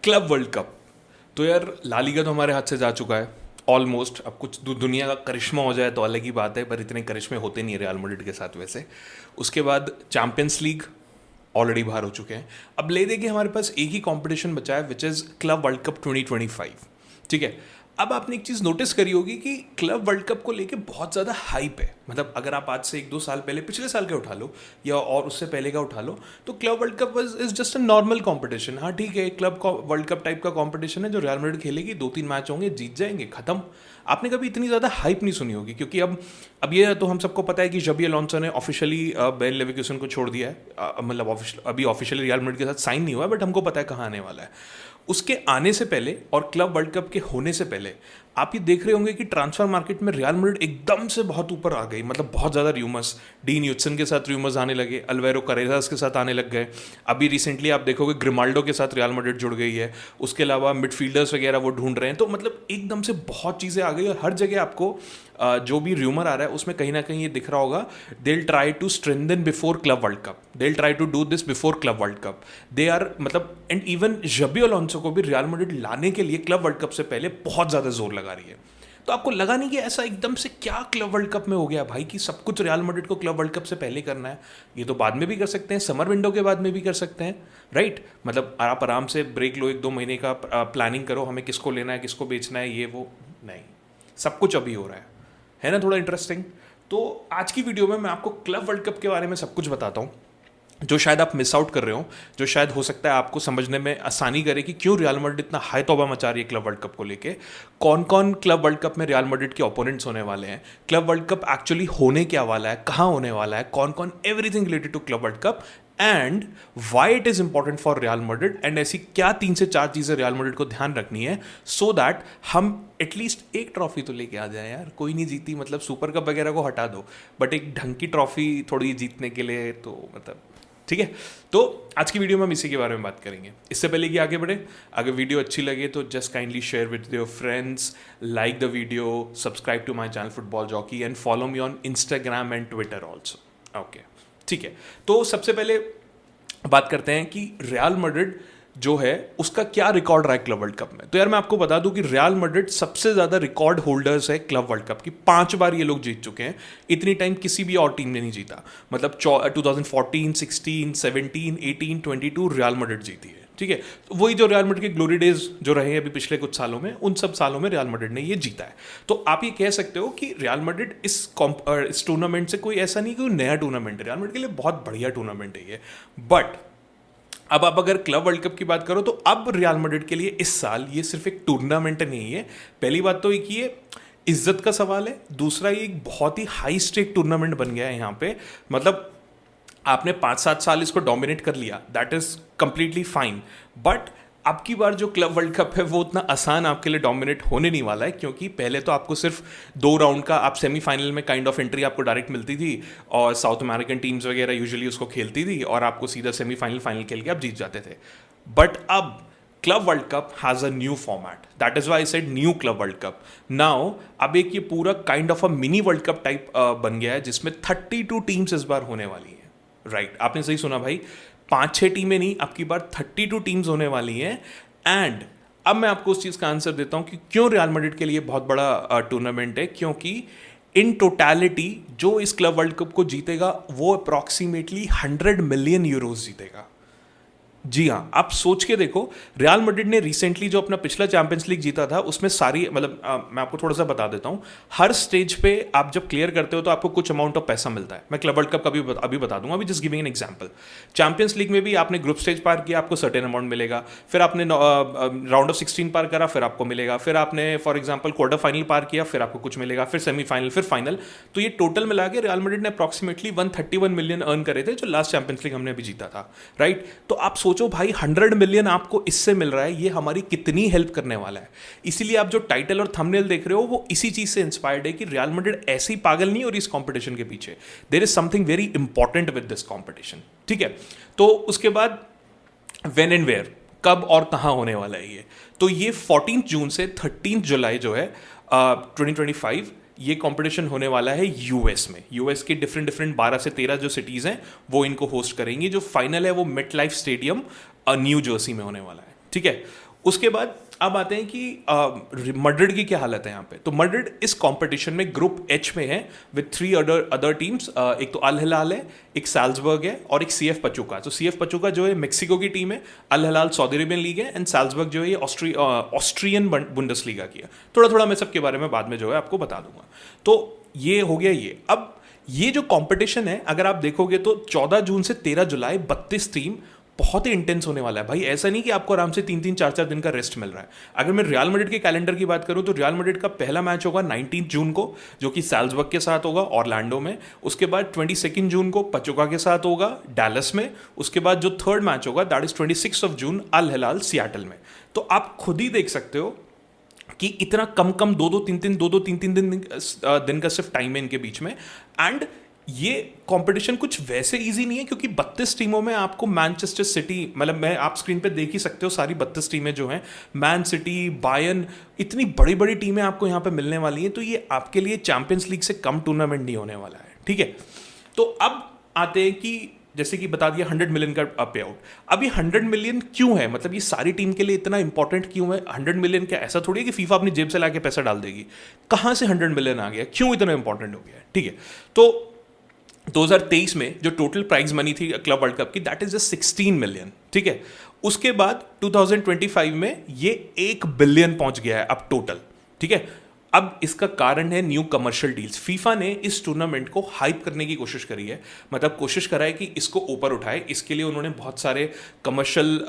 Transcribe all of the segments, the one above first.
Club world cup. तो यार La Liga तो हमारे हाथ से जा चुका है ऑलमोस्ट। अब कुछ दुनिया का करिश्मा हो जाए तो अलग ही बात है, पर इतने करिश्मे होते नहीं है रियल मैड्रिड के साथ वैसे। उसके बाद चैंपियंस लीग ऑलरेडी बाहर हो चुके हैं। अब ले दे कि हमारे पास एक ही कंपटीशन बचा है which is club world cup 2025। ठीक है। अब आपने एक चीज़ नोटिस करी होगी कि क्लब वर्ल्ड कप को लेके बहुत ज़्यादा हाइप है। मतलब अगर आप आज से 1-2 साल पहले पिछले साल का उठा लो या और उससे पहले का उठा लो, तो club world cup is just a normal competition. हाँ ठीक है, क्लब वर्ल्ड कप टाइप का कंपटीशन है जो रियल मैड्रिड खेलेगी, 2-3 मैच होंगे, जीत जाएंगे, खत्म। आपने कभी इतनी ज़्यादा हाइप नहीं सुनी होगी, क्योंकि अब ये तो हम सबको पता है कि जबी अलोंसो ने ऑफिशियली बेयर लेवरकुसन को छोड़ दिया है। मतलब अभी ऑफिशियली रियल मैड्रिड के साथ साइन नहीं हुआ है, बट हमको पता है कहाँ आने वाला है। उसके आने से पहले और क्लब वर्ल्ड कप के होने से पहले आप ये देख रहे होंगे कि ट्रांसफर मार्केट में रियल मैड्रिड एकदम से बहुत ऊपर आ गई। मतलब बहुत ज़्यादा र्यूमर्स, डीन ह्यूडसन के साथ र्यूमर्स आने लगे, अल्वेरो करेरास के साथ आने लग गए। अभी रिसेंटली आप देखोगे ग्रिमाल्डो के साथ रियल मैड्रिड जुड़ गई है। उसके अलावा मिडफील्डर्स वगैरह वो ढूंढ रहे हैं। तो मतलब एकदम से बहुत चीज़ें आ गई और हर जगह आपको जो भी र्यूमर आ रहा है उसमें कहीं ना कहीं ये दिख रहा होगा, they will try to strengthen before club world cup, they will try to do this before club world cup. They are मतलब एंड इवन जबी अलोंसो को भी रियल मैड्रिड लाने के लिए क्लब वर्ल्ड कप से पहले बहुत ज़्यादा जोर लगा रही है। तो आपको लगा नहीं कि ऐसा एकदम से क्या क्लब वर्ल्ड कप में हो गया भाई कि सब कुछ रियल मैड्रिड को क्लब वर्ल्ड कप से पहले करना है? ये तो बाद में भी कर सकते हैं, समर विंडो के बाद में भी कर सकते हैं, राइट? मतलब आप आराम से ब्रेक लो, 1-2 महीने का प्लानिंग करो, हमें किसको लेना है, किसको बेचना है, ये वो नहीं, सब कुछ अभी हो रहा है ना? थोड़ा इंटरेस्टिंग। तो आज की वीडियो में मैं आपको क्लब वर्ल्ड कप के बारे में सब कुछ बताता हूँ, जो शायद आप मिस आउट कर रहे हो, जो शायद हो सकता है आपको समझने में आसानी करे कि क्यों रियल मैड्रिड इतना हाई तौबा मचा रही है क्लब वर्ल्ड कप को लेके। कौन कौन क्लब वर्ल्ड कप में रियल मैड्रिड के ओपोनेंट्स होने वाले हैं, क्लब वर्ल्ड कप एक्चुअली होने क्या वाला है, कहाँ होने वाला है, कौन कौन, everything related to club world cup and why it is important for Real Madrid. And ऐसी क्या 3 से 4 चीज़ें रियल मैड्रिड को ध्यान रखनी है सो दैट हम एटलीस्ट एक ट्रॉफी तो लेके आ जाए। यार कोई नहीं जीती, मतलब सुपर कप वगैरह को हटा दो, बट एक ढंग की ट्रॉफी थोड़ी जीतने के लिए तो मतलब ठीक है। तो आज की वीडियो में हम इसी के बारे में बात करेंगे। इससे पहले कि आगे बढ़े, अगर वीडियो अच्छी लगे तो just kindly share with your friends, like the video, subscribe to my channel football jockey and follow me on Instagram and Twitter also. Okay ठीक है। तो सबसे पहले बात करते हैं कि रियल मैड्रिड जो है उसका क्या रिकॉर्ड रहा है क्लब वर्ल्ड कप में। तो यार मैं आपको बता दूं कि रियल मैड्रिड सबसे ज़्यादा रिकॉर्ड होल्डर्स है क्लब वर्ल्ड कप की। 5 बार ये लोग जीत चुके हैं। इतनी टाइम किसी भी और टीम ने नहीं जीता। मतलब 2014, 16, 17, 18, 22 रियल मैड्रिड जीती है। ठीक है। तो वही जो रियल मैड्रिड के ग्लोरी डेज जो रहे हैं अभी पिछले कुछ सालों में, उन सब सालों में रियल मैड्रिड ने ये जीता है। तो आप ये कह सकते हो कि रियल मैड्रिड इस टूर्नामेंट से कोई ऐसा नहीं कि नया टूर्नामेंट है, रियल मैड्रिड के लिए बहुत बढ़िया टूर्नामेंट है ये। बट अब आप अगर क्लब वर्ल्ड कप की बात करो तो अब रियल मैड्रिड के लिए इस साल ये सिर्फ एक टूर्नामेंट नहीं है। पहली बात तो एक ये इज्जत का सवाल है, दूसरा ये एक बहुत ही हाई स्टेक टूर्नामेंट बन गया है यहाँ पे। मतलब आपने 5-7 साल इसको डोमिनेट कर लिया, that is completely fine, but अब की बार जो क्लब वर्ल्ड कप है वो उतना आसान आपके लिए डोमिनेट होने नहीं वाला है, क्योंकि पहले तो आपको सिर्फ 2 राउंड का आप सेमीफाइनल में काइंड ऑफ एंट्री आपको डायरेक्ट मिलती थी और साउथ अमेरिकन टीम्स वगैरह यूजुअली उसको खेलती थी और आपको सीधा सेमीफाइनल फाइनल खेल के आप जीत जाते थे। बट अब club world cup has a new format, that is why I said new club world cup. Now अब एक ये पूरा kind of a mini world cup type बन गया है जिसमें 32 टीम्स इस बार होने वाली है। राइट, आपने सही सुना भाई, 5-6 टीमें नहीं, अब की बार 32 टीम्स होने वाली हैं। एंड अब मैं आपको उस चीज़ का आंसर देता हूं कि क्यों रियल मैड्रिड के लिए बहुत बड़ा टूर्नामेंट है। क्योंकि इन टोटैलिटी जो इस क्लब वर्ल्ड कप को जीतेगा वो अप्रॉक्सीमेटली 100 मिलियन यूरोज जीतेगा। जी हाँ, आप सोच के देखो, रियल मैड्रिड ने रिसेंटली जो अपना पिछला चैंपियंस लीग जीता था उसमें सारी मतलब मैं आपको थोड़ा सा बता देता हूँ, हर स्टेज पे आप जब क्लियर करते हो तो आपको कुछ अमाउंट ऑफ पैसा मिलता है। मैं क्लब वर्ल्ड कप का भी अभी बता दूंगा, अभी just giving an example. Champions league में भी आपने ग्रुप स्टेज पार किया, आपको सर्टेन अमाउंट मिलेगा, फिर आपने राउंड ऑफ 16 पार करा, फिर आपको मिलेगा, फिर आपने फॉर एग्जाम्पल क्वार्टर फाइनल पार किया, फिर आपको कुछ मिलेगा, फिर सेमीफाइनल, फिर फाइनल। तो ये टोटल मिला के रियल मैड्रिड ने अप्रॉक्सीमेटली 131 मिलियन अर्न करे थे जो लास्ट चैंपियंस लीग हमने अभी जीता था। राइट, तो आप सोचो भाई 100 मिलियन आपको इससे मिल रहा है, ये हमारी कितनी हेल्प करने वाला है। इसीलिए आप जो टाइटल और थंबनेल देख रहे हो वो इसी चीज से इंस्पायर्ड है कि रियल मैड्रिड ऐसे ही पागल नहीं हो रही इस कंपटीशन के पीछे, there is something very important with this competition. ठीक है, तो उसके बाद व्हेन एंड वेयर, कब और कहां होने वाला है ये, तो ये 14 जून से 13 जुलाई जो है 2025 ये कंपटीशन होने वाला है यूएस में। यूएस के डिफरेंट 12 से 13 जो सिटीज़ हैं वो इनको होस्ट करेंगी। जो फाइनल है वो MetLife stadium New Jersey में होने वाला है। ठीक है, उसके बाद अब आते हैं कि मड्रिड की क्या हालत है यहाँ पे। तो मड्रिड इस कंपटीशन में ग्रुप एच में है विद 3 अदर टीम्स। एक तो अल हिलाल है, एक साल्जबर्ग है और एक सीएफ पचुका। तो सीएफ पचुका जो है मेक्सिको की टीम है, अल हिलाल सऊदी अरेबियन लीग है, एंड साल्जबर्ग जो है ये ऑस्ट्रियन बुंडसलीगा की है। थोड़ा थोड़ा मैं सबके बारे में बाद में जो है आपको बता दूंगा। तो ये हो गया ये। अब ये जो कंपटीशन है अगर आप देखोगे तो 14 जून से 13 जुलाई 32 टीम, बहुत ही इंटेंस होने वाला है भाई। ऐसा नहीं कि आपको आराम से 3-3 4-4 दिन का रेस्ट मिल रहा है। अगर मैं रियल मैड्रिड के कैलेंडर की बात करूं तो रियल मैड्रिड का पहला मैच होगा 19 जून को, जो कि साल्जबर्ग के साथ होगा ऑरलैंडो में। उसके बाद 22 जून को पचुका के साथ होगा डैलस में। उसके बाद जो थर्ड मैच होगा that is 26 June Al Hilal Seattle में। तो आप खुद ही देख सकते हो कि इतना कम कम 2-3 दिन का सिर्फ टाइम है इनके बीच में। एंड ये कंपटीशन कुछ वैसे इजी नहीं है, क्योंकि 32 टीमों में आपको मैनचेस्टर सिटी, मतलब मैं आप स्क्रीन पे देख ही सकते हो सारी 32 टीमें जो हैं, मैन सिटी, बायर्न, इतनी बड़ी बड़ी टीमें आपको यहाँ पे मिलने वाली हैं। तो ये आपके लिए चैंपियंस लीग से कम टूर्नामेंट नहीं होने वाला है, ठीक है। तो अब आते हैं कि जैसे कि बता दिया 100 मिलियन का पे आउट। अब ये 100 मिलियन क्यों है, मतलब ये सारी टीम के लिए इतना इंपॉर्टेंट क्यों है 100 मिलियन? क्या ऐसा थोड़ी है कि फीफा अपनी जेब से लाके पैसा डाल देगी? कहाँ से 100 मिलियन आ गया, क्यों इतना इंपॉर्टेंट हो गया है, ठीक है। तो 2023 में जो टोटल प्राइज मनी थी क्लब वर्ल्ड कप की दैट इज जस्ट 16 मिलियन, ठीक है। उसके बाद 2025 में ये 1 बिलियन पहुंच गया है अब टोटल, ठीक है। अब इसका कारण है न्यू कमर्शियल डील्स। फीफा ने इस टूर्नामेंट को हाइप करने की कोशिश करी है, मतलब कोशिश करा है कि इसको ऊपर उठाए। इसके लिए उन्होंने बहुत सारे कमर्शियल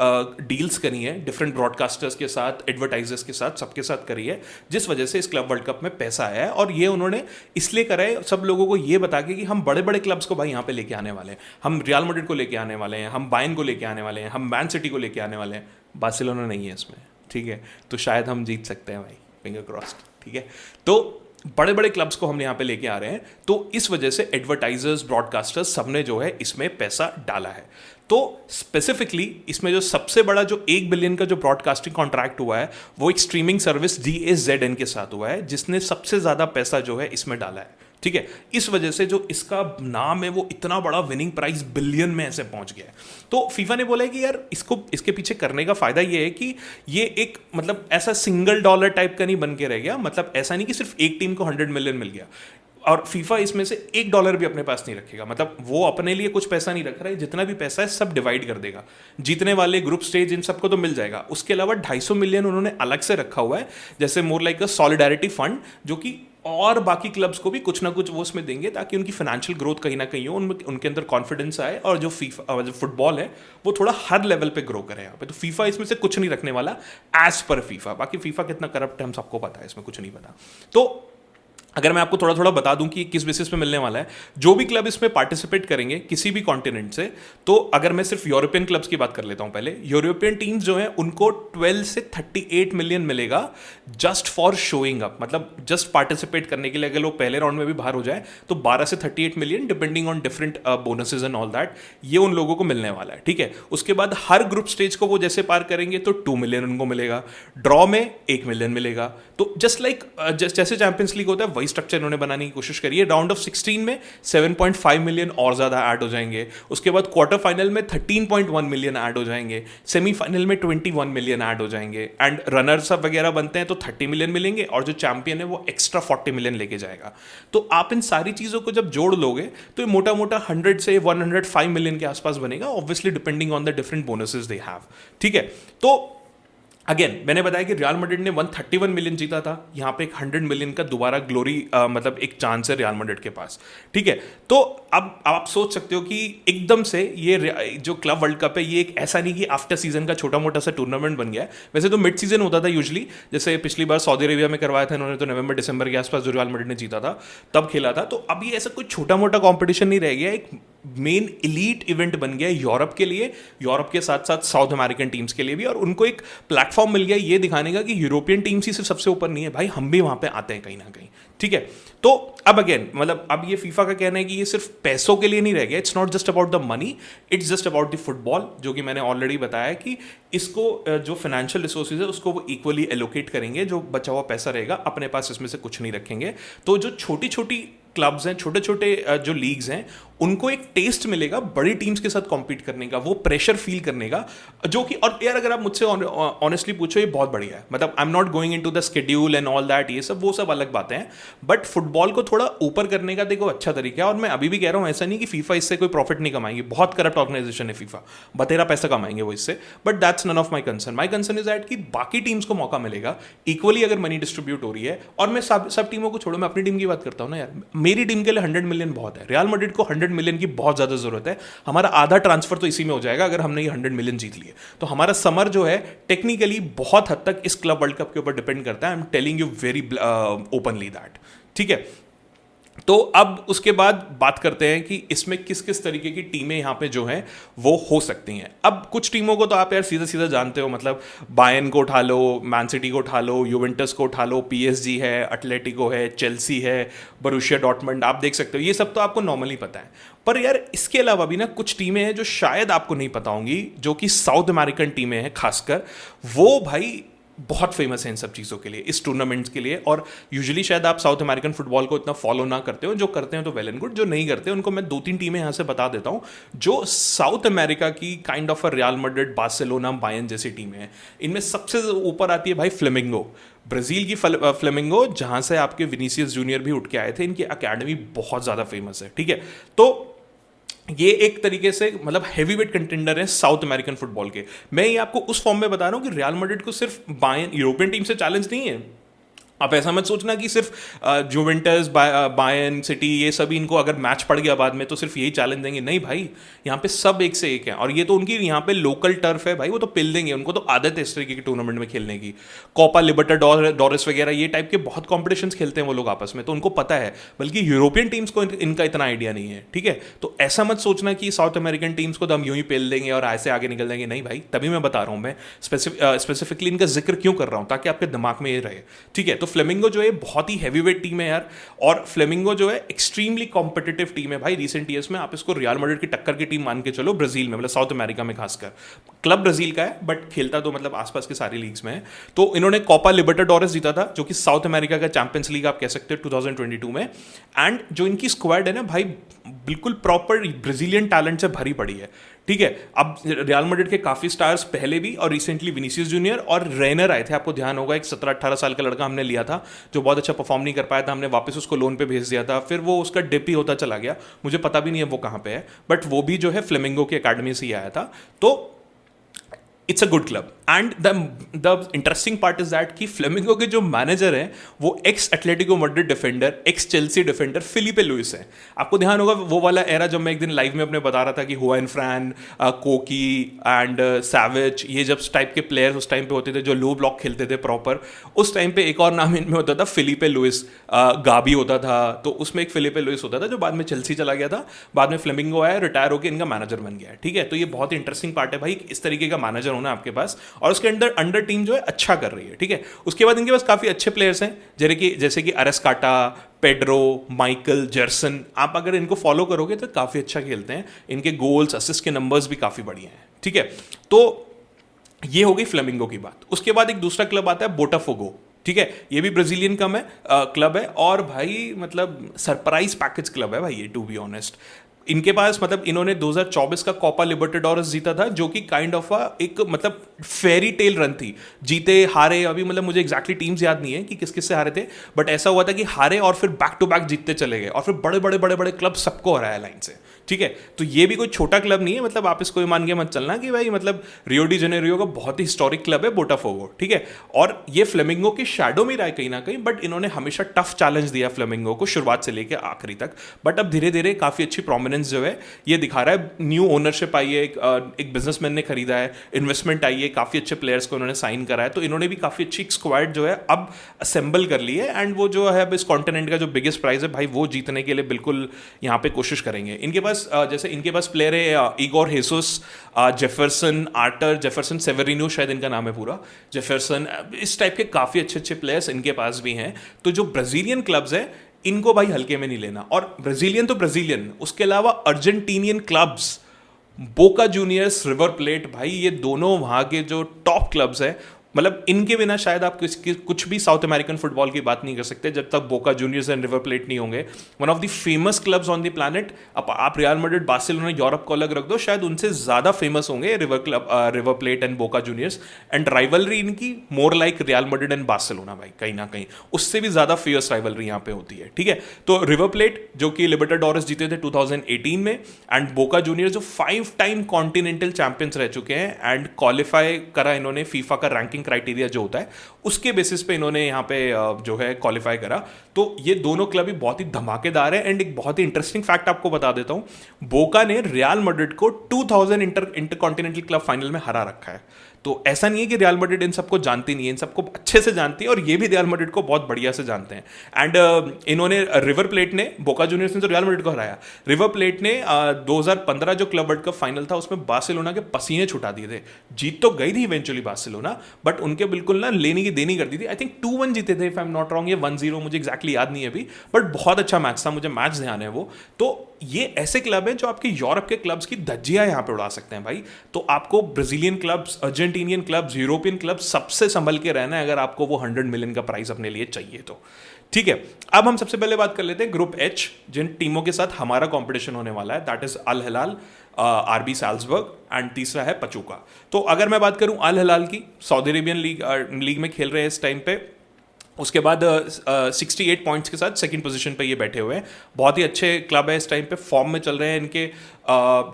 डील्स करी हैं डिफरेंट ब्रॉडकास्टर्स के साथ, एडवर्टाइजर्स के साथ, सबके साथ करी है, जिस वजह से इस क्लब वर्ल्ड कप में पैसा आया है। और ये उन्होंने इसलिए करा है सब लोगों को ये बता के कि हम बड़े बड़े क्लब्स को भाई यहाँ पे लेके आने वाले हैं, हम रियल मैड्रिड को लेके आने वाले हैं, हम बायर्न को लेके आने वाले हैं, हम मैन सिटी को लेके आने वाले हैं। बार्सिलोना नहीं है इसमें, ठीक है, तो शायद हम जीत सकते हैं भाई, फिंगर क्रॉस्ड, ठीक है। तो बड़े बड़े क्लब्स को हम यहाँ पे लेके आ रहे हैं, तो इस वजह से एडवर्टाइजर्स, ब्रॉडकास्टर्स सबने जो है इसमें पैसा डाला है। तो स्पेसिफिकली इसमें जो सबसे बड़ा जो 1 बिलियन का जो ब्रॉडकास्टिंग कॉन्ट्रैक्ट हुआ है वो एक स्ट्रीमिंग सर्विस DAZN के साथ हुआ है, जिसने सबसे ज्यादा पैसा जो है इसमें डाला है, ठीक है। इस वजह से जो इसका नाम है वो इतना बड़ा विनिंग प्राइस बिलियन में ऐसे पहुंच गया है। तो फीफा ने बोला है कि यार इसको, इसके पीछे करने का फायदा ये है कि ये एक मतलब ऐसा सिंगल डॉलर टाइप का नहीं बन के रह गया, मतलब ऐसा नहीं कि सिर्फ एक टीम को 100 मिलियन मिल गया और फीफा इसमें से $1 भी अपने पास नहीं रखेगा, मतलब वो अपने लिए कुछ पैसा नहीं रख रहा है, जितना भी पैसा है सब डिवाइड कर देगा। जीतने वाले ग्रुप स्टेज इन सबको तो मिल जाएगा। उसके अलावा 250 मिलियन उन्होंने अलग से रखा हुआ है, जैसे मोर लाइक अ सॉलिडारिटी फंड, जो कि और बाकी क्लब्स को भी कुछ ना कुछ वो उसमें देंगे ताकि उनकी फाइनेंशियल ग्रोथ कहीं ना कहीं हो, उनके अंदर कॉन्फिडेंस आए और जो फीफा जो फुटबॉल है वो थोड़ा हर लेवल पे ग्रो करे यहाँ पे। तो फीफा इसमें से कुछ नहीं रखने वाला एज पर फीफा। बाकी फीफा कितना करप्ट है हम सबको पता है, इसमें कुछ नहीं पता। तो अगर मैं आपको थोड़ा थोड़ा बता दूं कि किस बेसिस पे मिलने वाला है, जो भी क्लब इसमें पार्टिसिपेट करेंगे किसी भी कॉन्टिनेंट से, तो अगर मैं सिर्फ यूरोपियन क्लब्स की बात कर लेता हूं पहले, यूरोपियन टीम्स जो हैं उनको 12 से 38 मिलियन मिलेगा जस्ट फॉर शोइंग अप, मतलब जस्ट पार्टिसिपेट करने के लिए। अगर लोग पहले राउंड में भी बाहर हो जाए तो 12 से 38 million depending on different bonuses and all that, ये उन लोगों को मिलने वाला है, ठीक है। उसके बाद हर ग्रुप स्टेज को वो जैसे पार करेंगे तो 2 मिलियन उनको मिलेगा, ड्रॉ में 1 मिलियन मिलेगा। तो जस्ट लाइक जैसे चैंपियंस लीग होता है वही स्ट्रक्चर इन्होंने बनाने की कोशिश करी है। राउंड ऑफ 16 में 7.5 मिलियन और ज्यादा ऐड हो जाएंगे, उसके बाद क्वार्टर फाइनल में 13.1 मिलियन ऐड हो जाएंगे, सेमीफाइनल में 21 मिलियन ऐड हो जाएंगे, एंड रनर्स अप वगैरह बनते हैं तो 30 मिलियन मिलेंगे, और जो चैंपियन है वो एक्स्ट्रा 40 मिलियन लेके जाएगा। तो आप इन सारी चीजों को जब जोड़ लोगे तो ये मोटा मोटा 100 से 105 मिलियन के आसपास बनेगा, obviously depending on the different bonuses they have, ठीक है। तो अगेन मैंने बताया कि रियल मैड्रिड ने 131 मिलियन जीता था, यहाँ पे एक 100 मिलियन का दोबारा ग्लोरी मतलब एक चांस है रियल मैड्रिड के पास, ठीक है। तो अब आप सोच सकते हो कि एकदम से ये जो क्लब वर्ल्ड कप है ये एक ऐसा नहीं कि आफ्टर सीजन का छोटा मोटा सा टूर्नामेंट बन गया है। वैसे तो मिड सीजन होता था यूजली, जैसे पिछली बार सऊदी अरेबिया में करवाया था इन्होंने, तो नवंबर दिसंबर के आसपास जो रियल मैड्रिड ने जीता था तब खेला था। तो अब ये ऐसा कोई छोटा मोटा कॉम्पिटिशन नहीं रह गया, एक मेन इलीट इवेंट बन गया यूरोप के लिए, यूरोप के साथ साथ साउथ अमेरिकन टीम्स के लिए भी, और उनको एक प्लेटफॉर्म मिल गया ये दिखाने का कि यूरोपियन टीम्स ही सिर्फ सबसे ऊपर नहीं है भाई, हम भी वहां पे आते हैं कहीं ना कहीं, ठीक है। तो अब अगेन मतलब अब ये फीफा का कहना है कि ये सिर्फ पैसों के लिए नहीं रह गया, it's not just about the money, it's just about the football, जो कि मैंने ऑलरेडी बताया कि इसको जो फाइनेंशियल रिसोर्सेज है उसको वो इक्वली एलोकेट करेंगे, जो बचा हुआ पैसा रहेगा अपने पास इसमें से कुछ नहीं रखेंगे। तो जो छोटी छोटी क्लब्स हैं, छोटे छोटे जो लीग्स हैं, उनको एक टेस्ट मिलेगा बड़ी टीम्स के साथ कॉम्पीट करने का, वो प्रेशर फील करने का, जो कि, और यार अगर आप मुझसे ऑनेस्टली पूछो, ये बहुत बढ़िया है। मतलब I am not going into the schedule and all that, ये सब वो सब अलग बातें हैं, बट फुटबॉल को थोड़ा ऊपर करने का देखो अच्छा तरीका है। और मैं अभी भी कह रहा हूँ, ऐसा नहीं कि फीफा इससे कोई प्रॉफिट नहीं कमाएंगे, बहुत करप्ट ऑर्गेनाइजेशन है फीफा, बतेरा पैसा कमाएंगे वो इससे, but that's none of my concern. My concern is that कि बाकी टीम्स को मौका मिलेगा इक्वली अगर मनी डिस्ट्रीब्यूट हो रही है। और मैं सब टीमों को छोड़ो, मैं अपनी टीम की बात करता हूँ ना यार, मेरी टीम के लिए 100 मिलियन बहुत है, रियल मैड्रिड को 100 मिलियन की बहुत ज़्यादा जरूरत है। हमारा आधा ट्रांसफर तो इसी में हो जाएगा अगर हमने ये 100 मिलियन जीत लिए। तो हमारा समर जो है टेक्निकली बहुत हद तक इस क्लब वर्ल्ड कप के ऊपर डिपेंड करता है। I am telling you very openly that, ठीक है। तो अब उसके बाद बात करते हैं कि इसमें किस किस तरीके की टीमें यहाँ पे जो हैं वो हो सकती हैं। अब कुछ टीमों को तो आप यार सीधा सीधा जानते हो, मतलब बायर्न को उठा लो, मैन सिटी को उठा लो, यूवेंटस को उठा लो, पीएसजी है, एटलेटिको है, चेल्सी है, बोरुसिया डॉर्टमंड, आप देख सकते हो, ये सब तो आपको नॉर्मली पता है। पर यार इसके अलावा भी ना कुछ टीमें हैं जो शायद आपको नहीं पता होंगी, जो कि साउथ अमेरिकन टीमें हैं खासकर, वो भाई बहुत फेमस है इन सब चीज़ों के लिए, इस टूर्नामेंट्स के लिए। और यूजुअली शायद आप साउथ अमेरिकन फुटबॉल को इतना फॉलो ना करते हो, जो करते हैं तो वेल एंड गुड, जो नहीं करते उनको मैं 2-3 टीमें यहाँ से बता देता हूँ जो साउथ अमेरिका की kind of a real Madrid, Barcelona, Bayern जैसी टीमें हैं। इनमें सबसे ऊपर आती है भाई फ्लेमिंगो, ब्राज़ील की फ्लेमिंगो, जहाँ से आपके विनीसियस जूनियर भी उठ के आए थे। इनकी अकेडमी बहुत ज़्यादा फेमस है, ठीक है। तो ये एक तरीके से मतलब हैवीवेट कंटेंडर है साउथ अमेरिकन फुटबॉल के। मैं ये आपको उस फॉर्म में बता रहा हूँ कि रियल मैड्रिड को सिर्फ बायर्न, यूरोपियन टीम से चैलेंज नहीं है। आप ऐसा मत सोचना कि सिर्फ जुवेंटस, बायर्न, सिटी, ये सभी इनको अगर मैच पड़ गया बाद में तो सिर्फ यही चैलेंज देंगे, नहीं भाई, यहाँ पे सब एक से एक है। और ये तो उनकी यहाँ पे लोकल टर्फ है भाई, वो तो पिल देंगे, उनको तो आदत है इस तरीके के टूर्नामेंट में खेलने की। कोपा लिबर्टाडोरेस वगैरह ये टाइप के बहुत कॉम्पिटिशन खेलते हैं वो लोग आपस में, तो उनको पता है। बल्कि यूरोपियन टीम्स को इनका इतना आइडिया नहीं है, ठीक है। तो ऐसा मत सोचना कि साउथ अमेरिकन टीम्स को तो हम यूं ही पेल देंगे और ऐसे आगे निकल देंगे, नहीं भाई। तभी मैं बता रहा हूँ, मैं स्पेसिफिकली इनका जिक्र क्यों कर रहा हूँ, ताकि आपके दिमाग में ये रहे, ठीक है। तो फ्लेमिंगो जो है बहुत ही हैवीवेट टीम है यार, और फ्लेमिंगो जो है एक्सट्रीमली कॉम्पिटिटिव टीम है भाई। रिसेंट ईयर्स में आप इसको रियल मैड्रिड की टक्कर की टीम मान के चलो ब्राजील में, मतलब साउथ अमेरिका में खासकर। क्लब ब्राजील का है बट खेलता तो मतलब आसपास के सारी लीग्स में है। तो इन्होंने कोपा लिबर्टाडोरेस जीता था, जो कि साउथ अमेरिका का चैंपियंस लीग आप कह सकते हो 2022 में। एंड जो इनकी स्क्वाड है ना भाई, बिल्कुल प्रॉपर ब्राजीलियन टैलेंट से भरी पड़ी है, ठीक है। अब रियल मैड्रिड के काफी स्टार्स पहले भी और रिसेंटली विनीसियस जूनियर और रेनर आए थे, आपको ध्यान होगा, एक 17-18 साल का लड़का हमने लिया था जो बहुत अच्छा परफॉर्म नहीं कर पाया था, हमने वापस उसको लोन पे भेज दिया था, फिर वो उसका डिप ही होता चला गया, मुझे पता भी नहीं है वो कहाँ पे है, बट वो भी जो है फ्लेमिंगो की अकेडमी से ही आया था। तो it's a good club. And the interesting part is that कि फ्लेमिंगो के जो मैनेजर हैं वो ex Atletico Madrid defender, ex Chelsea defender Filipe Luis है। आपको ध्यान होगा वो वाला एरा जब मैं एक दिन लाइव में अपने बता रहा था कि हुआन फ्रैन, कोकी एंड सैवेज, ये जब टाइप के प्लेयर्स उस टाइम पे होते थे जो लो ब्लॉक खेलते थे प्रॉपर, उस टाइम पे एक और नाम इनमें होता था फिलिपे लुइस, गाबी होता था, तो उसमें एक फिलिपे लुइस होता था जो बाद में चेल्सी चला गया था, बाद में फ्लेमिंगो आया, रिटायर होकर इनका मैनेजर बन गया, ठीक है। तो ये बहुत इंटरेस्टिंग पार्ट है भाई, इस तरीके का मैनेजर होना आपके पास, और उसके अंडर टीम जो है अच्छा कर रही है, ठीक है। उसके बाद इनके पास काफी अच्छे प्लेयर्स हैं, जैसे कि अरेस्काटा, पेड्रो, माइकल, जर्सन, आप अगर इनको फॉलो करोगे तो काफी अच्छा खेलते हैं, इनके गोल्स, असिस्ट के नंबर्स भी काफी बढ़िया हैं, ठीक है। तो ये हो गई फ्लेमिंगो की बात। उसके बाद एक दूसरा क्लब आता है बोटाफोगो, ठीक है। ये भी ब्राजीलियन क्लब है, और भाई मतलब सरप्राइज पैकेज क्लब है भाई ये, टू बी ऑनेस्ट। इनके पास मतलब इन्होंने 2024 का कोपा लिबर्टाडोरेस जीता था, जो कि काइंड ऑफ एक मतलब फेरी टेल रन थी, जीते हारे, अभी मतलब मुझे एग्जैक्टली टीम्स याद नहीं है कि किस किस से हारे थे, बट ऐसा हुआ था कि हारे और फिर बैक टू बैक जीतते चले गए, और फिर बड़े बड़े बड़े बड़े क्लब सबको हराया लाइन से, ठीक है। तो ये भी कोई छोटा क्लब नहीं है, मतलब आप इसको मान के मत चलना कि भाई मतलब रियो डी जेनेरियो का बहुत ही हिस्टोरिक क्लब है बोटाफोगो, ठीक है। और ये फ्लेमिंगो के शैडो में रहा है कहीं ना कहीं, बट इन्होंने हमेशा टफ चैलेंज दिया फ्लेमिंगो को शुरुआत से लेकर आखिरी तक, बट अब धीरे धीरे काफी अच्छी प्रोमिनेंस जो है ये दिखा रहा है। न्यू ओनरशिप आई है, एक बिजनेसमैन ने खरीदा है, इन्वेस्टमेंट आई है, काफी अच्छे प्लेयर्स को उन्होंने साइन करा है, तो इन्होंने भी काफी अच्छी स्क्वाड जो है अब असेंबल कर ली है। एंड वो जो है अब इस कॉन्टिनेंट का जो बिगेस्ट प्राइज है भाई, वो जीतने के लिए बिल्कुल यहाँ पे कोशिश करेंगे। इनके पास जैसे इनके पास प्लेयर है Igor Jesus, Jefferson, Artur, Jefferson Severino शायद इनका नाम है पूरा, जेफरसन, इस टाइप के काफी अच्छे अच्छे प्लेयर्स इनके पास भी हैं। तो जो ब्राजीलियन क्लब्स है इनको भाई हल्के में नहीं लेना, और ब्राजीलियन तो ब्राजीलियन, उसके अलावा Argentinian clubs, Boca Juniors, river plate, भाई ये दोनों वहाँ के जो टॉप क्लब्स है, मतलब इनके बिना शायद आप कुछ भी साउथ अमेरिकन फुटबॉल की बात नहीं कर सकते जब तक बोका जूनियर्स एंड रिवर प्लेट नहीं होंगे। One of the famous clubs on the planet. आप रियल मैड्रिड, बार्सिलोना, यूरोप को अलग रख दो, शायद उनसे ज़्यादा फेमस होंगे River Plate and Boca Juniors. And rivalry इनकी more like Real Madrid and Barcelona भाई, कहीं ना कहीं उससे भी ज़्यादा फियर्स राइवलरी यहाँ पे होती है, ठीक है। तो रिवर प्लेट जो कि लिबर्टाडोरेस जीते थे 2018 में, एंड बोका जूनियर्स जो 5 टाइम कॉन्टिनेंटल चैंपियंस रह चुके हैं एंड क्वालिफाई करा इन्होंने फीफा का रैंकिंग क्राइटेरिया जो होता है उसके बेसिस पे इन्होंने यहाँ पे जो है क्वालिफाई करा। तो ये दोनों क्लब ही बहुत ही धमाकेदार है। एंड एक बहुत ही इंटरेस्टिंग फैक्ट आपको बता देता हूँ, बोका ने रियल मैड्रिड को 2000 इंटरकॉन्टिनेंटल क्लब फाइनल में हरा रखा है। तो ऐसा नहीं है कि रियल मैड्रिड इन सबको जानती नहीं है, इन सबको अच्छे से जानती है और ये भी रियल मैड्रिड को बहुत बढ़िया से जानते हैं। एंड इन्होंने रिवर प्लेट ने, बोका जूनियर्स ने तो रियल मैड्रिड को हराया, रिवर प्लेट ने 2015 जो क्लब वर्ल्ड कप फाइनल था उसमें बार्सिलोना के पसीने छुटा दिए थे। जीत तो गई थी इवेंचुअली बार्सिलोना, बट उनके बिल्कुल ना लेने की देनी कर दी थी। आई थिंक 2-1 जीते थे if I am not wrong, ये 1-0 मुझे एक्जैक्टली याद नहीं है अभी, बट बहुत अच्छा मैच था, मुझे मैच ध्यान है वो। तो ये ऐसे क्लब हैं जो आपके यूरोप के क्लब्स की धज्जियां यहां पे उड़ा सकते हैं भाई। तो आपको Brazilian clubs, Argentinian clubs, European clubs सबसे संभल के रहना है अगर आपको वो 100 मिलियन का प्राइस अपने लिए चाहिए तो, ठीक है। अब हम सबसे पहले बात कर लेते हैं ग्रुप एच, जिन टीमों के साथ हमारा कंपटीशन होने वाला है, that is Al Hilal, RB Salzburg and तीसरा है पचूका। तो अगर मैं बात करूं अल हिलाल की, सऊदी अरेबियन लीग में खेल रहे हैं इस टाइम पे। उसके बाद 68 पॉइंट्स के साथ सेकंड पोजीशन पे ये बैठे हुए हैं। बहुत ही अच्छे क्लब है, इस टाइम पे फॉर्म में चल रहे हैं।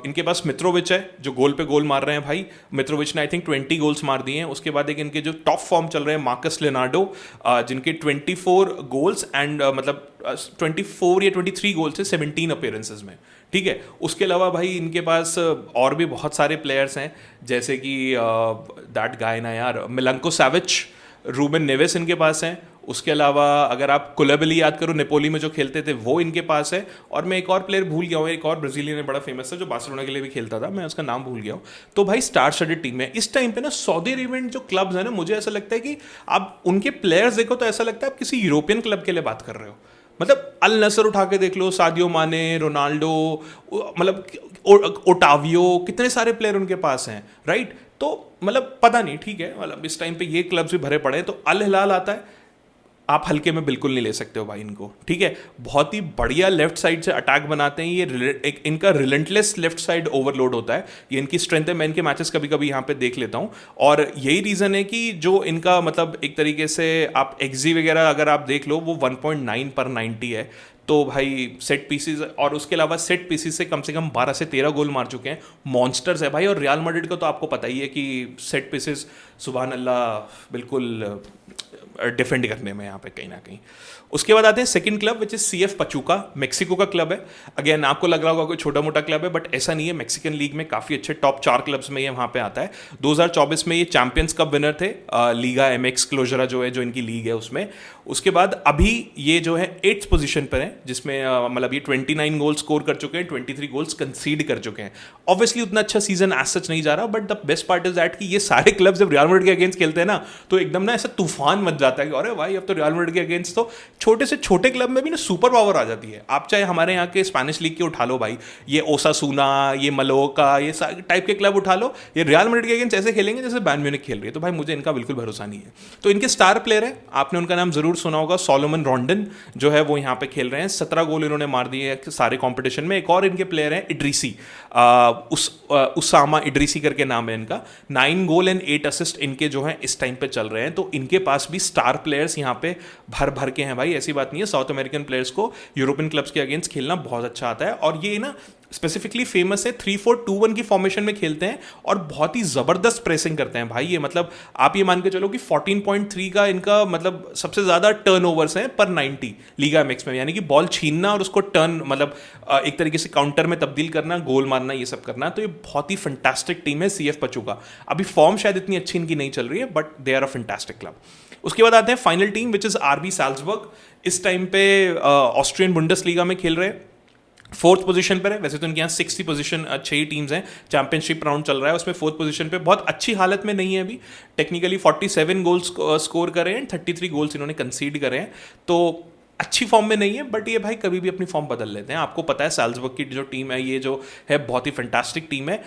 इनके पास मित्रोविच है जो गोल पे गोल मार रहे हैं भाई। मित्रोविच ने आई थिंक 20 गोल्स मार दिए हैं। उसके बाद एक इनके जो टॉप फॉर्म चल रहे हैं मार्कस लेनार्डो, जिनके 24 गोल्स एंड मतलब 24 या 23 गोल्स है 17 अपीयरेंसेस में, ठीक है। उसके अलावा भाई इनके पास और भी बहुत सारे प्लेयर्स हैं, जैसे कि दैट गाय ना यार, मिलंको सैविच, रूबेन नेवेस इनके पास हैं। उसके अलावा अगर आप कुलेबली याद करो, नेपोली में जो खेलते थे, वो इनके पास है। और मैं एक और प्लेयर भूल गया हूँ, एक और ब्राजीलियन है बड़ा फेमस है जो बार्सिलोना के लिए भी खेलता था, मैं उसका नाम भूल गया हूँ। तो भाई स्टार स्टडेड टीम है इस टाइम पे ना। सऊदी अरेबियन जो क्लब्स हैं ना, मुझे ऐसा लगता है कि आप उनके प्लेयर्स देखो तो ऐसा लगता है आप किसी यूरोपियन क्लब के लिए बात कर रहे हो। मतलब अल नसर उठा के देख लो, सादियो माने, रोनाल्डो, मतलब ओटावियो, कितने सारे प्लेयर उनके पास हैं, राइट। तो मतलब पता नहीं, ठीक है, मतलब इस टाइम पे ये क्लब्स भी भरे पड़े हैं। तो अल हिलाल आता है, आप हल्के में बिल्कुल नहीं ले सकते हो भाई इनको, ठीक है। बहुत ही बढ़िया लेफ्ट साइड से अटैक बनाते हैं ये, एक इनका रिलेंटलेस लेफ्ट साइड ओवरलोड होता है, ये इनकी स्ट्रेंथ है। मैं इनके मैचेस कभी कभी यहाँ पे देख लेता हूँ और यही रीज़न है कि जो इनका मतलब एक तरीके से आप एक्जी वगैरह अगर आप देख लो वो 1.9 पर 90 है। तो भाई सेट पीसीज, और उसके अलावा सेट पीसीज से कम 12 से 13 गोल मार चुके हैं, मॉन्स्टर्स है भाई। और रियल मैड्रिड को तो आपको पता ही है कि सेट पीसीज सुभान अल्लाह बिल्कुल डिफेंड करने में यहाँ पे कहीं ना कहीं। उसके बाद आते हैं second club which is CF Pachuca, Mexico का क्लब है। अगेन आपको लग रहा होगा कोई छोटा मोटा क्लब है, बट ऐसा नहीं है। मैक्सिकन लीग में काफ़ी अच्छे टॉप 4 क्लब्स में ये वहाँ पे आता है। 2024 में ये चैंपियंस कप विनर थे, लीगा एमएक्स क्लोजरा जो है, जो इनकी लीग है उसमें। उसके बाद अभी ये जो है 8th पोजीशन पर है, जिसमें मतलब ये 29 गोल स्कोर कर चुके हैं, 23 गोल्स कंसीड कर चुके हैं। ऑब्वियसली उतना अच्छा सीजन एज सच नहीं जा रहा, but the best part is that कि ये सारे क्लब जब रियल मैड्रिड के अगेंस्ट खेलते हैं ना, तो एकदम ना ऐसा तूफान मच जाता है कि अरे भाई अब तो रियल मैड्रिड के अगेंस्ट तो छोटे से छोटे क्लब में भी ना सुपर पावर आ जाती है। आप चाहे हमारे यहाँ के स्पेनिश लीग के उठा लो भाई, ये ओसासुना, ये मलोका, ये टाइप के क्लब उठा लो, ये रियल मैड्रिड के अगेंस्ट ऐसे खेलेंगे जैसे बायर्न म्यूनिख खेल रही है। तो भाई मुझे इनका बिल्कुल भरोसा नहीं है। तो इनके स्टार प्लेयर है, आपने उनका नाम जरूर सुना होगा, सोलोमन रॉन्डन जो है वो यहाँ पे खेल रहे हैं। 17 गोल इन्होंने मार दिए सारे कॉम्पिटिशन में। एक और इनके प्लेयर हैं इड्रीसी, उसामा इड्रीसी करके नाम है इनका। 9 गोल एंड 8 असिस्ट इनके जो है इस टाइम पे चल रहे हैं। तो इनके पास भी स्टार प्लेयर्स यहाँ पे भर भर के हैं भाई, ऐसी बात नहीं है। साउथ अमेरिकन प्लेयर्स को यूरोपियन क्लब्स के अगेंस्ट खेलना बहुत अच्छा आता है। और ये ना स्पेसिफिकली फेमस है 3-4-2-1 की फॉर्मेशन में खेलते हैं और बहुत ही जबरदस्त प्रेसिंग करते हैं भाई। ये मतलब आप ये मान के चलो कि 14.3 का इनका मतलब सबसे ज्यादा टर्नओवर्स हैं पर 90 लीगा एमएक्स में, यानी कि बॉल छीनना और उसको टर्न मतलब एक तरीके से काउंटर में तब्दील करना, गोल मारना, ये सब करना। तो ये बहुत ही फैंटास्टिक टीम है सीएफ पचूका। अभी फॉर्म शायद इतनी अच्छी इनकी नहीं चल रही है, but they are a fantastic club. उसके बाद आते हैं final team which is RB Salzburg. इस टाइम पे ऑस्ट्रियन बुंडेसलीगा में खेल रहे हैं, 4th पोजीशन पर है। वैसे तो इनके यहाँ 60 पोजीशन 6 टीम्स हैं, चैंपियनशिप राउंड चल रहा है उसमें 4th पोजीशन पे। बहुत अच्छी हालत में नहीं है अभी, टेक्निकली 47 गोल्स स्कोर करे हैं, 33 गोल्स इन्होंने कंसीड करे हैं। तो अच्छी फॉर्म में नहीं है, बट ये भाई कभी भी अपनी फॉर्म बदल लेते हैं। आपको पता है साल्जबर्ग की जो टीम है, ये जो है बहुत ही फैंटास्टिक टीम है।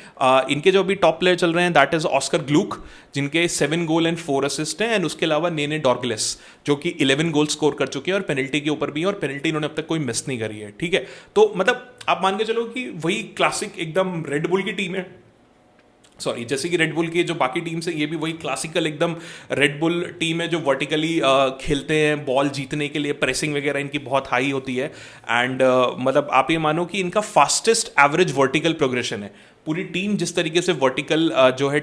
इनके जो अभी टॉप प्लेयर चल रहे हैं दैट इज ऑस्कर ग्लूक, जिनके 7 गोल एंड 4 असिस्ट हैं, एंड उसके अलावा नेने डॉर्गलेस जो कि 11 गोल स्कोर कर चुके हैं और पेनल्टी के ऊपर भी है, और पेनल्टी इन्होंने अब तक कोई मिस नहीं करी है, ठीक है। तो मतलब आप मान के चलो कि वही क्लासिक एकदम रेडबुल की टीम है, सॉरी जैसे कि रेडबुल की जो बाकी टीम्स है, ये भी वही क्लासिकल एकदम रेडबुल टीम है जो वर्टिकली खेलते हैं, बॉल जीतने के लिए प्रेसिंग वगैरह इनकी बहुत हाई होती है। एंड मतलब आप ये मानो कि इनका फास्टेस्ट एवरेज वर्टिकल प्रोग्रेशन है। पूरी टीम जिस तरीके से वर्टिकल जो है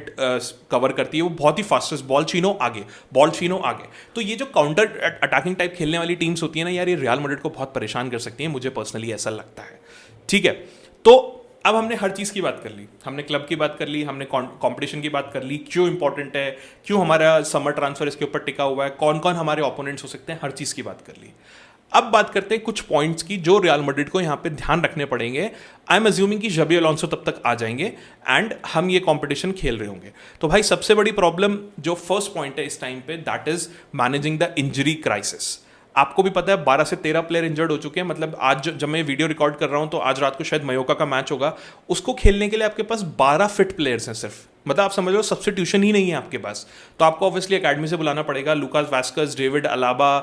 कवर करती है वो बहुत ही फास्टेस्ट, बॉल छीनो आगे, बॉल छीनो आगे। तो ये जो काउंटर अटैकिंग टाइप खेलने वाली टीम्स होती है ना यार, ये रियल मैड्रिड को बहुत परेशान कर सकती है, मुझे पर्सनली ऐसा लगता है, ठीक है। तो अब हमने हर चीज़ की बात कर ली, हमने क्लब की बात कर ली, हमने कंपटीशन की बात कर ली, क्यों इंपॉर्टेंट है, क्यों हमारा समर ट्रांसफर इसके ऊपर टिका हुआ है, कौन कौन हमारे ओपोनेंट्स हो सकते हैं, हर चीज़ की बात कर ली। अब बात करते हैं कुछ पॉइंट्स की जो रियल मैड्रिड को यहाँ पे ध्यान रखने पड़ेंगे। आई एम अज्यूमिंग कि जबी अलोंसो तब तक आ जाएंगे एंड हम ये कंपटीशन खेल रहे होंगे। तो भाई सबसे बड़ी प्रॉब्लम जो फर्स्ट पॉइंट है इस टाइम पे that is managing the injury crisis. आपको भी पता है 12 से 13 प्लेयर इंजर्ड हो चुके हैं। मतलब आज जब मैं वीडियो रिकॉर्ड कर रहा हूं तो आज रात को शायद मयोका का मैच होगा, उसको खेलने के लिए आपके पास 12 फिट प्लेयर्स हैं सिर्फ। मतलब आप समझ लो सब्स्टिट्यूशन ही नहीं है आपके पास। तो आपको ऑब्वियसली एकेडमी से बुलाना पड़ेगा। लुकास वास्कस, डेविड अलाबा,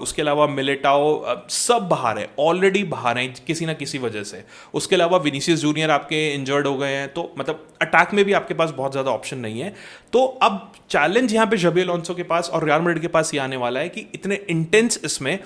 उसके अलावा मिलिटाओ, सब बाहर है, ऑलरेडी बाहर हैं किसी ना किसी वजह से। उसके अलावा विनीसियस जूनियर आपके इंजर्ड हो गए हैं। तो मतलब अटैक में भी आपके पास बहुत ज़्यादा ऑप्शन नहीं है। तो अब चैलेंज यहाँ पे जबी अलोंसो के पास और रियल मैड्रिड के पास ये आने वाला है कि इतने इंटेंस इसमें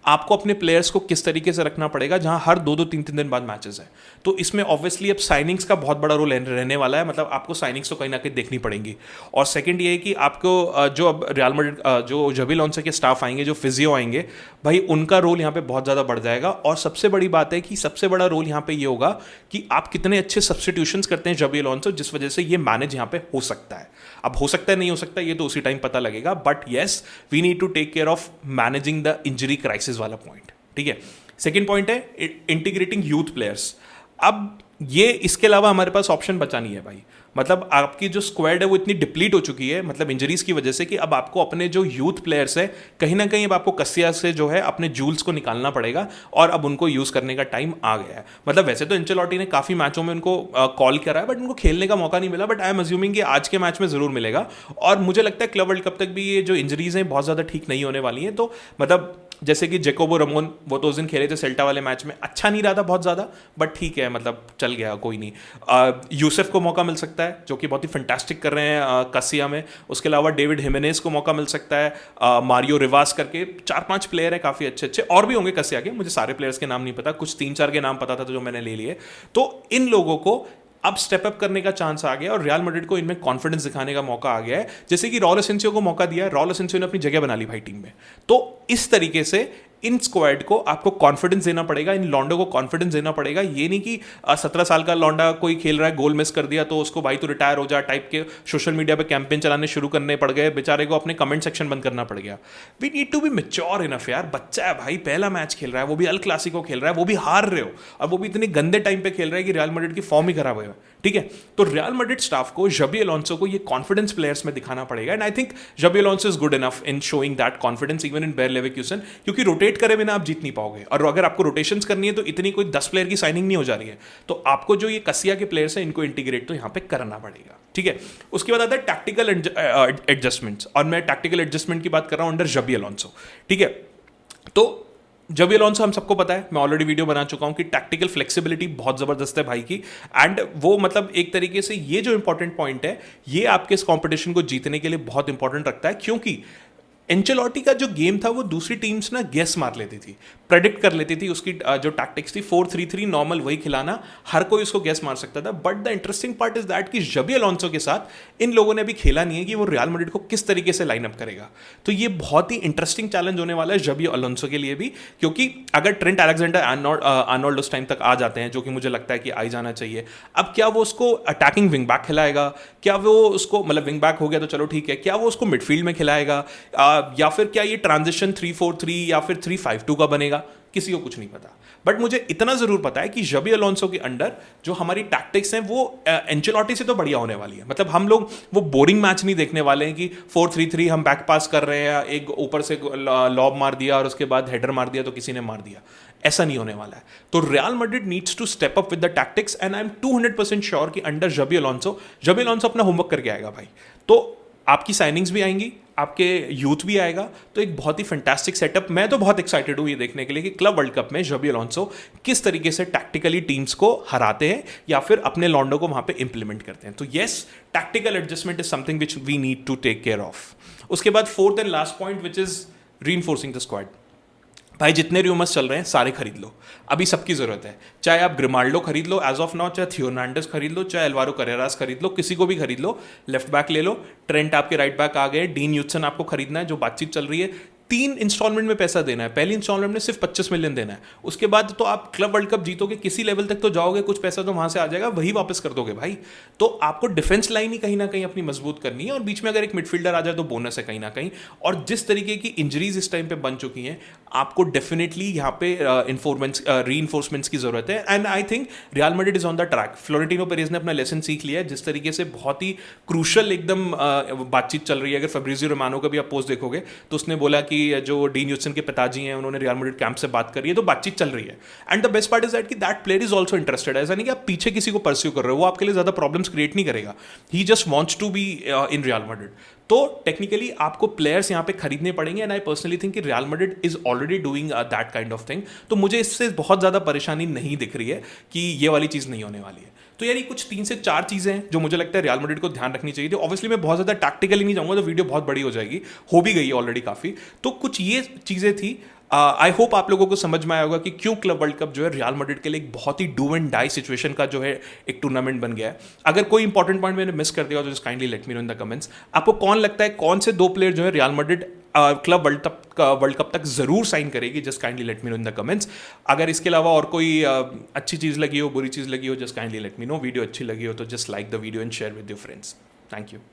आपको अपने प्लेयर्स को किस तरीके से रखना पड़ेगा, जहां हर 2-2 3-3 दिन बाद मैचेस हैं। तो इसमें ऑब्वियसली अब साइनिंग्स का बहुत बड़ा रोल रहने वाला है। मतलब आपको साइनिंग्स तो कहीं ना कहीं देखनी पड़ेंगी। और सेकंड ये है कि आपको जो अब रियल मैड्रिड जो जबी अलोंसो के स्टाफ आएंगे, जो फिजियो आएंगे, भाई उनका रोल यहाँ पे बहुत ज़्यादा बढ़ जाएगा। और सबसे बड़ी बात है कि सबसे बड़ा रोल यहाँ पे ये होगा कि आप कितने अच्छे सब्स्टिट्यूशंस करते हैं जबी अलोंसो, जिस वजह से ये मैनेज यहाँ पे हो सकता है। अब हो सकता है नहीं हो सकता ये तो उसी टाइम पता लगेगा, but yes we need to take care of managing the injury crisis वाला पॉइंट, ठीक है। सेकेंड पॉइंट है इंटीग्रेटिंग यूथ प्लेयर्स। अब ये इसके अलावा हमारे पास ऑप्शन बचा नहीं है भाई। मतलब आपकी जो स्क्वाड है वो इतनी डिप्लीट हो चुकी है मतलब इंजरीज की वजह से, कि अब आपको अपने जो यूथ प्लेयर्स है कहीं ना कहीं अब आपको कसिया से जो है अपने जूल्स को निकालना पड़ेगा और अब उनको यूज़ करने का टाइम आ गया है। मतलब वैसे तो एंचेलोटी ने काफ़ी मैचों में उनको कॉल करा है, बट उनको खेलने का मौका नहीं मिला। बट आई एम अज्यूमिंग कि आज के मैच में ज़रूर मिलेगा। और मुझे लगता है क्लब वर्ल्ड कप तक भी ये जो इंजरीज हैं बहुत ज़्यादा ठीक नहीं होने वाली हैं। तो मतलब जैसे कि जेकोबो रमोन, वो तो उस दिन खेले थे सेल्टा वाले मैच में, अच्छा नहीं रहा था बहुत ज़्यादा, बट ठीक है मतलब चल गया, कोई नहीं। यूसुफ को मौका मिल सकता है जो कि बहुत ही फैंटास्टिक कर रहे हैं कसिया में। उसके अलावा डेविड हिमेनेस को मौका मिल सकता है, मारियो रिवास करके 4-5 प्लेयर हैं काफ़ी अच्छे अच्छे, और भी होंगे कसिया के, मुझे सारे प्लेयर्स के नाम नहीं पता, कुछ 3-4 के नाम पता था तो जो मैंने ले लिए। तो इन लोगों को अब स्टेप अप करने का चांस आ गया और रियल मैड्रिड को इनमें कॉन्फिडेंस दिखाने का मौका आ गया है। जैसे कि रॉल एसेंसियो को मौका दिया है, रॉल एसेंसियो ने अपनी जगह बना ली भाई टीम में। तो इस तरीके से इन स्क्वाड को आपको कॉन्फिडेंस देना पड़ेगा, इन लॉन्डो को कॉन्फिडेंस देना पड़ेगा। ये नहीं कि 17 साल का लॉन्डा कोई खेल रहा है, गोल मिस कर दिया तो उसको भाई तो रिटायर हो जा टाइप के सोशल मीडिया पे कैंपेन चलाने शुरू करने पड़ गए, बेचारे को अपने कमेंट सेक्शन बंद करना पड़ गया। We need to be mature enough यार। बच्चा है भाई, पहला मैच खेल रहा है, वो भी अल क्लासिको खेल रहा है, वो भी हार रहे हो, और वो भी इतने गंदे टाइम पे खेल रहा है कि रियल मैड्रिड की फॉर्म ही खराब है, ठीक है। तो रियल मैड्रिड स्टाफ को जबी अलोंसो को ये कॉन्फिडेंस प्लेयर्स में दिखाना पड़ेगा। And I think Xabi Alonso is good enough in showing that confidence even in Bayer Leverkusen, क्योंकि रोटेट करे बिना आप जीत नहीं पाओगे। और अगर आपको रोटेशंस करनी है तो इतनी कोई 10 प्लेयर की साइनिंग नहीं हो जा रही है। तो आपको जो ये कसिया के प्लेयर्स हैं इनको इंटीग्रेट तो यहाँ पे करना पड़ेगा, ठीक है। उसके बाद आता है टैक्टिकल एडजस्टमेंट्स, और मैं टैक्टिकल एडजस्टमेंट की बात कर रहा हूं अंडर जबी अलोंसो, ठीक है। तो जबी अलोंसो हम सबको पता है, मैं ऑलरेडी वीडियो बना चुका हूं कि टैक्टिकल फ्लेक्सिबिलिटी बहुत ज़बरदस्त है भाई की। एंड वो मतलब एक तरीके से ये जो इंपॉर्टेंट पॉइंट है ये आपके इस कंपटीशन को जीतने के लिए बहुत इंपॉर्टेंट रखता है, क्योंकि एंचेलोटी का जो गेम था वो दूसरी टीम्स ना गेस मार लेती थी, प्रेडिक्ट कर लेती थी। उसकी जो टैक्टिक्स थी 4-3-3 नॉर्मल वही खिलाना, हर कोई उसको गेस मार सकता था। But the interesting part is that कि जबी अलोंसो के साथ इन लोगों ने अभी खेला नहीं है कि वो रियल मैड्रिड को किस तरीके से लाइन अप करेगा। तो ये बहुत ही इंटरेस्टिंग चैलेंज होने वाला है जबी अलोंसो के लिए भी, क्योंकि अगर ट्रेंट अलेक्जेंडर आर्नोल्ड उस टाइम तक आ जाते हैं, जो कि मुझे लगता है कि आ ही जाना चाहिए, अब क्या वो उसको अटैकिंग विंग बैक खिलाएगा, क्या वो उसको मतलब विंग बैक हो गया तो चलो ठीक है, क्या वो उसको मिडफील्ड में खिलाएगा, या फिर क्या ये ट्रांजिशन 3-4-3 या फिर 3-5-2 का बनेगा, किसी को कुछ नहीं पता। बट मुझे इतना जरूर पता है कि जबी अलोंसो के अंडर जो हमारी टैक्टिक्स हैं वो एंचेलोटी से तो बढ़िया होने वाली है। मतलब हम लोग वो बोरिंग मैच नहीं देखने वाले हैं कि 4-3-3 हम बैक पास कर रहे हैं, एक ऊपर से लॉब मार दिया और उसके बाद हेडर मार दिया तो किसी ने मार दिया, ऐसा नहीं होने वाला है। तो Real Madrid needs to step up with the tactics and I am 200% sure कि अंडर जबी अलोंसो अपना होमवर्क करके आएगा भाई। तो आपकी साइनिंग्स भी आएंगी, आपके यूथ भी आएगा, तो एक बहुत ही फैंटास्टिक सेटअप। मैं तो बहुत एक्साइटेड हूँ ये देखने के लिए कि क्लब वर्ल्ड कप में जबी अलोंसो किस तरीके से टैक्टिकली टीम्स को हराते हैं या फिर अपने लॉन्डो को वहां पे इंप्लीमेंट करते हैं। तो yes, tactical adjustment is something which we need to take care of. उसके बाद fourth and last point which is reinforcing the squad. भाई जितने रूमर्स चल रहे हैं सारे खरीद लो, अभी सबकी जरूरत है। चाहे आप ग्रिमाल्डो खरीद लो एज ऑफ नाउ, चाहे थियो हर्नांडेज खरीद लो, चाहे एल्वारो करेरास खरीद लो, किसी को भी खरीद लो। लेफ्ट बैक ले लो, ट्रेंट आपके राइट बैक आ गए, डीन ह्यूडसन आपको खरीदना है, जो बातचीत चल रही है। 3 इंस्टॉलमेंट में पैसा देना है, पहली इंस्टॉलमेंट में सिर्फ 25 मिलियन देना है, उसके बाद तो आप क्लब वर्ल्ड कप जीतोगे, किसी लेवल तक तो जाओगे, कुछ पैसा तो वहां से आ जाएगा, वही वापस कर दोगे भाई। तो आपको डिफेंस लाइन ही कहीं ना कहीं अपनी मजबूत करनी है और बीच में अगर एक मिडफील्डर आ जाए तो बोनस है कहीं ना कहीं। और जिस तरीके की इंजरीज इस टाइम पे बन चुकी हैं, आपको डेफिनेटली यहाँ पे री-इन्फोर्समेंट्स की जरूरत है। And I think real Madrid is on the track. Florentino Perez ने अपना लेसन सीख लिया है। जिस तरीके से बहुत ही क्रूशल एकदम बातचीत चल रही है, अगर फेब्रिजियो रोमानो का भी आप पोस्ट देखोगे तो उसने बोला कि जो डीन ह्यूडसन के पिताजी हैं उन्होंने रियल मैड्रिड कैंप से बात करी है, तो बातचीत चल रही है। And the best part is that कि that player is also interested. ऐसा नहीं कि आप पीछे किसी को परस्यू कर रहे हो, वो आपके लिए ज्यादा प्रॉब्लम्स क्रिएट नहीं करेगा। He just wants to be in Real Madrid. तो टेक्निकली आपको प्लेयर्स यहाँ पे खरीदने पड़ेंगे एंड आई पर्सनली थिंक कि Real Madrid is already doing that kind of thing. तो मुझे इससे बहुत ज़्यादा परेशानी नहीं दिख रही है कि ये वाली चीज़ नहीं होने वाली है। तो यार ये कुछ 3 से 4 चीज़ें हैं जो मुझे लगता है रियल मैड्रिड को ध्यान रखनी चाहिए थी। ऑब्वियसली मैं बहुत ज़्यादा टैक्टिकली नहीं जाऊँगा तो वीडियो बहुत बड़ी हो जाएगी, हो भी गई है ऑलरेडी काफ़ी। तो कुछ ये चीज़ें थी। आई होप आप लोगों को समझ में आया होगा कि क्यों क्लब वर्ल्ड कप जो है रियल मैड्रिड के लिए एक बहुत ही डू एंड डाई सिचुएशन का जो है एक टूर्नामेंट बन गया है। अगर कोई इंपॉर्टेंट पॉइंट मैंने मिस कर दिया तो just kindly let me know in the comments. आपको कौन लगता है कौन से 2 प्लेयर जो है real Madrid club world cup तक जरूर साइन करेगी? Just kindly let me know in the comments. अगर इसके अलावा और कोई अच्छी चीज़ लगी हो, बुरी चीज़ लगी हो, just kindly let me know. Video अच्छी लगी हो तो just like the video and share with your friends. Thank you.